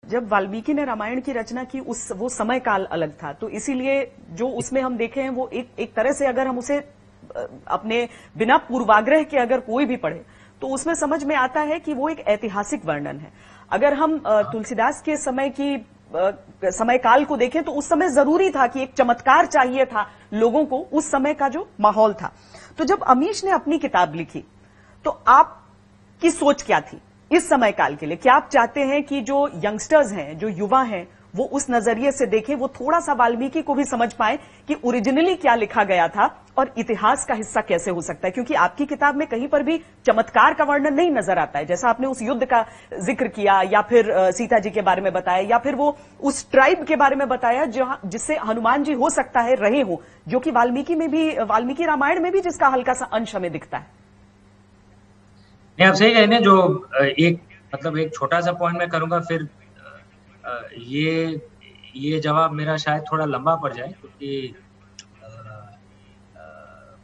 जब वाल्मीकि ने रामायण की रचना की वो समय काल अलग था, तो इसीलिए जो उसमें हम देखे हैं वो एक तरह से अगर हम उसे अपने बिना पूर्वाग्रह के अगर कोई भी पढ़े तो उसमें समझ में आता है कि वो एक ऐतिहासिक वर्णन है। अगर हम तुलसीदास के समय की समय काल को देखें तो उस समय जरूरी था कि एक चमत्कार चाहिए था लोगों को, उस समय का जो माहौल था। तो जब अमीश ने अपनी किताब लिखी तो आपकी सोच क्या थी इस समय काल के लिए? क्या आप चाहते हैं कि जो यंगस्टर्स हैं, जो युवा हैं, वो उस नजरिए से देखें, वो थोड़ा सा वाल्मीकि को भी समझ पाए कि ओरिजिनली क्या लिखा गया था और इतिहास का हिस्सा कैसे हो सकता है? क्योंकि आपकी किताब में कहीं पर भी चमत्कार का वर्णन नहीं नजर आता है, जैसा आपने उस युद्ध का जिक्र किया या फिर सीता जी के बारे में बताया या फिर वो उस ट्राइब के बारे में बताया जिससे हनुमान जी हो सकता है रहे हो, जो कि वाल्मीकि रामायण में भी जिसका हल्का सा अंश हमें दिखता है। नहीं, आप सही कह रहे हैं। जो एक छोटा सा पॉइंट मैं करूंगा, फिर ये जवाब मेरा शायद थोड़ा लंबा पड़ जाए, क्योंकि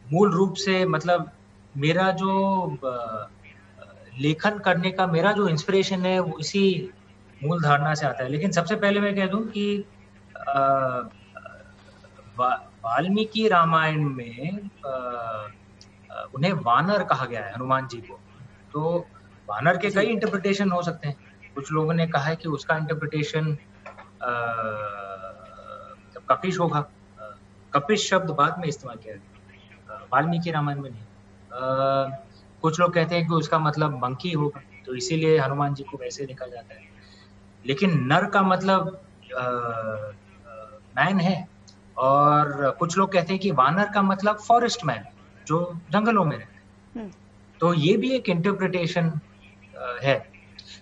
मूल रूप से मतलब मेरा जो लेखन करने का मेरा जो इंस्पिरेशन है वो इसी मूल धारणा से आता है। लेकिन सबसे पहले मैं कह दूं कि वाल्मीकि रामायण में उन्हें वानर कहा गया है, हनुमान जी को। तो वानर के कई इंटरप्रिटेशन हो सकते हैं। कुछ लोगों ने कहा है कि उसका इंटरप्रिटेशन कपिश होगा। कपिश शब्द बाद में इस्तेमाल किया गया, वाल्मीकि रामायण में नहीं। कुछ लोग कहते हैं कि उसका मतलब मंकी होगा, तो इसीलिए हनुमान जी को वैसे लिखा जाता है। लेकिन नर का मतलब मैन है, और कुछ लोग कहते हैं कि वानर का मतलब फॉरेस्ट मैन, जो जंगलों में रहते हैं। तो ये भी एक इंटरप्रिटेशन है।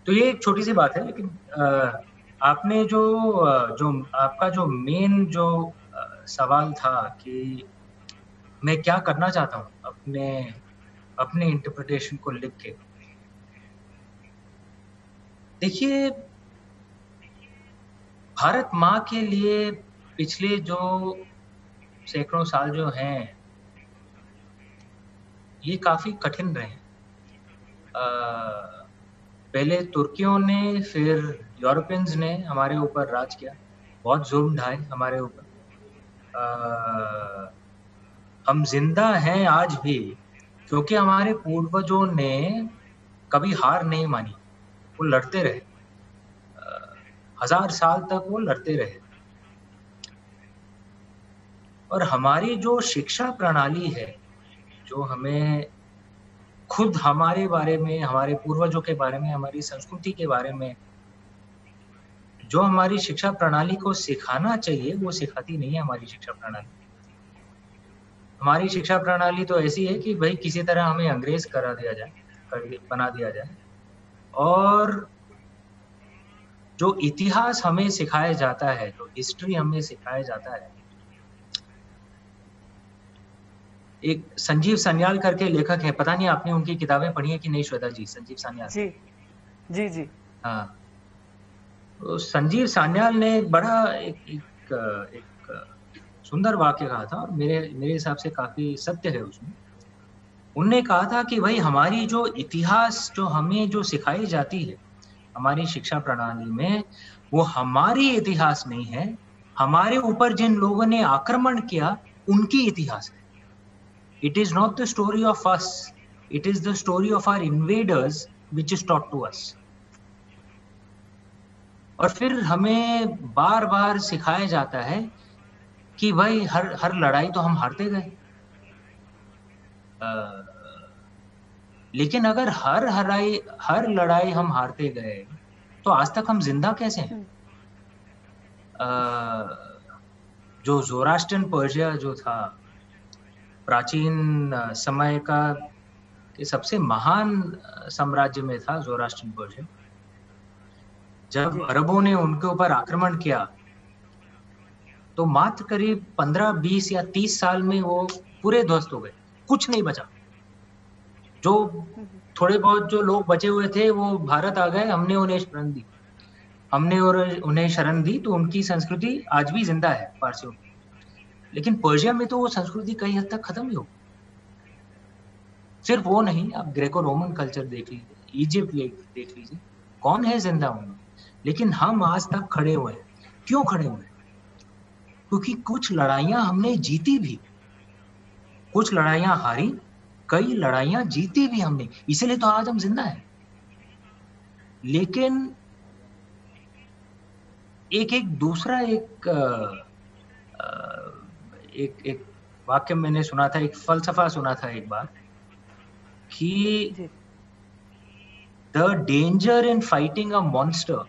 तो ये एक छोटी सी बात है, लेकिन आपने जो आपका जो मेन जो सवाल था कि मैं क्या करना चाहता हूँ अपने इंटरप्रिटेशन को लिख के। देखिए, भारत माँ के लिए पिछले जो सैकड़ों साल जो हैं, ये काफी कठिन रहे। पहले तुर्कियों ने, फिर यूरोपियंस ने हमारे ऊपर राज किया, बहुत जुल्म ढाए हमारे ऊपर। हम जिंदा हैं आज भी क्योंकि हमारे पूर्वजों ने कभी हार नहीं मानी, वो लड़ते रहे। 1000 साल तक वो लड़ते रहे। और हमारी जो शिक्षा प्रणाली है, जो हमें खुद हमारे बारे में, हमारे पूर्वजों के बारे में, हमारी संस्कृति के बारे में जो हमारी शिक्षा प्रणाली को सिखाना चाहिए, वो सिखाती नहीं है हमारी शिक्षा प्रणाली। हमारी शिक्षा प्रणाली तो ऐसी है कि भाई किसी तरह हमें अंग्रेज बना दिया जाए। और जो इतिहास हमें सिखाया जाता है, जो हिस्ट्री हमें सिखाया जाता है, एक संजीव सान्याल करके लेखक है, पता नहीं आपने उनकी किताबें पढ़ी है कि नहीं श्वेता जी? संजीव सान्याल। जी। हाँ, तो संजीव सान्याल ने बड़ा एक सुंदर वाक्य कहा था, और मेरे हिसाब से काफी सत्य है उसमें। उनने कहा था कि भाई हमारी जो इतिहास जो हमें जो सिखाई जाती है हमारी शिक्षा प्रणाली में, वो हमारी इतिहास नहीं है, हमारे ऊपर जिन लोगों ने आक्रमण किया उनकी इतिहास है। It is not the story of us, it is the story of our invaders which is taught to us. और फिर हमें बार बार सिखाया जाता है कि भाई हर लड़ाई तो हम हारते गए। लेकिन अगर हर लड़ाई हम हारते गए तो आज तक हम जिंदा कैसे हैं? जो ज़ोरास्ट्रियन पर्शिया जो था, प्राचीन समय का कि सबसे महान साम्राज्य में था ज़ोरास्ट्रियन पर्शिया। जब अरबों ने उनके ऊपर आक्रमण किया तो मात्र करीब 15, 20 या 30 साल में वो पूरे ध्वस्त हो गए, कुछ नहीं बचा। जो थोड़े बहुत जो लोग बचे हुए थे वो भारत आ गए, हमने उन्हें शरण दी, तो उनकी संस्कृति आज भी जिंदा है पारसियों की। लेकिन पर्शिया में तो वो संस्कृति कई हद तक खत्म ही हो। सिर्फ वो नहीं, आप ग्रेको रोमन कल्चर देख लीजिए, इजिप्ट देख लीजिए, कौन है जिंदा उनमें? लेकिन हम आज तक खड़े हुए हैं। क्यों खड़े हुए हैं? क्योंकि कुछ लड़ाइयां हमने जीती भी, कुछ लड़ाइयां हारी, कई लड़ाइयां जीती भी हमने, इसीलिए तो आज हम जिंदा हैं। लेकिन एक दूसरा एक वाक्य मैंने सुना था, एक फलसफा सुना था एक बार, कि the danger in fighting a monster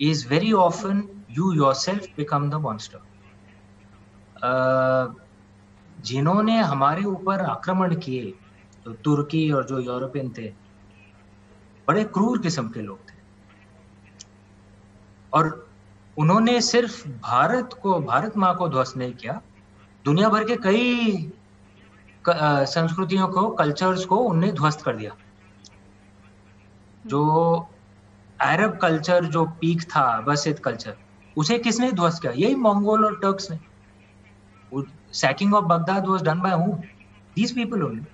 is very often you yourself become the monster. जिन्होंने हमारे ऊपर आक्रमण किए, तो तुर्की और जो यूरोपियन थे, बड़े क्रूर किस्म के लोग थे, और उन्होंने सिर्फ भारत माँ को ध्वस्त नहीं किया, दुनिया भर के कई संस्कृतियों को, कल्चर्स को उन्हें ध्वस्त कर दिया। जो अरब कल्चर जो पीक था, अब्बासिद कल्चर, उसे किसने ध्वस्त किया? यही मंगोल और टर्क्स ने। Sacking of Baghdad was done by whom? These people only.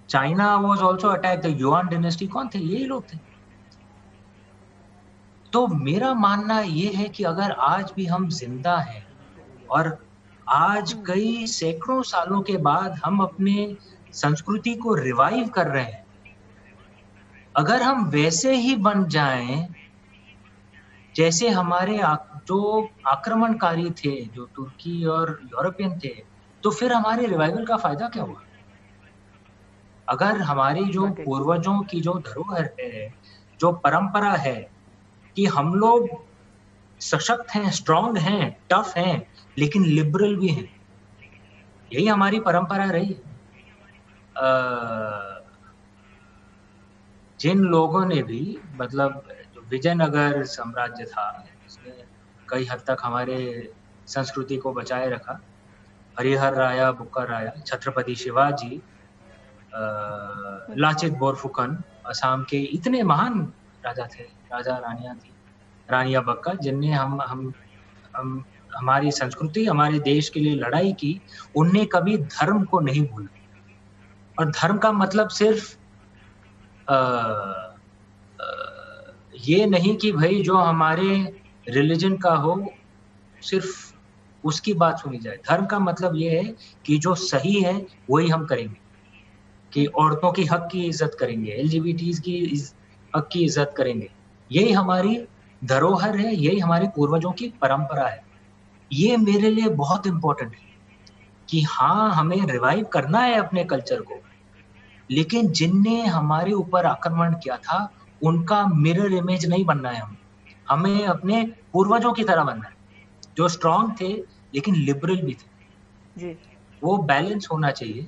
China was also attacked, the Yuan dynasty कौन थे? यही लोग थे। तो मेरा मानना ये है कि अगर आज भी हम जिंदा हैं और आज कई सैकड़ों सालों के बाद हम अपने संस्कृति को रिवाइव कर रहे हैं, अगर हम वैसे ही बन जाएं जैसे हमारे जो आक्रमणकारी थे, जो तुर्की और यूरोपियन थे, तो फिर हमारे रिवाइवल का फायदा क्या हुआ? अगर हमारी जो पूर्वजों की जो धरोहर है, जो परंपरा है कि हम लोग सशक्त हैं, स्ट्रांग हैं, टफ हैं, लेकिन लिबरल भी हैं, यही हमारी परंपरा रही। जिन लोगों ने भी, मतलब जो विजयनगर साम्राज्य था, उसने कई हद तक हमारे संस्कृति को बचाए रखा। हरिहर राया, बुक्कर राया, छत्रपति शिवाजी, लाचित बोरफुकन, असम के इतने महान राजा थे, राजा रानियां थी, रानिया बक्का, जिनने हमारी संस्कृति, हमारे देश के लिए लड़ाई की। उनने कभी धर्म को नहीं भूला, और धर्म का मतलब सिर्फ ये नहीं कि भाई जो हमारे रिलीजन का हो सिर्फ उसकी बात सुनी जाए। धर्म का मतलब ये है कि जो सही है वही हम करेंगे, कि औरतों की हक की इज्जत करेंगे, एलजीबीटीज की हक की इज्जत करेंगे। यही हमारी धरोहर है, यही हमारे पूर्वजों की परंपरा है। ये मेरे लिए बहुत इंपॉर्टेंट है कि हाँ, हमें रिवाइव करना है अपने कल्चर को, लेकिन जिनने हमारे ऊपर आक्रमण किया था उनका मिरर इमेज नहीं बनना है। हमें अपने पूर्वजों की तरह बनना है, जो स्ट्रांग थे लेकिन लिबरल भी थे। जी। वो बैलेंस होना चाहिए।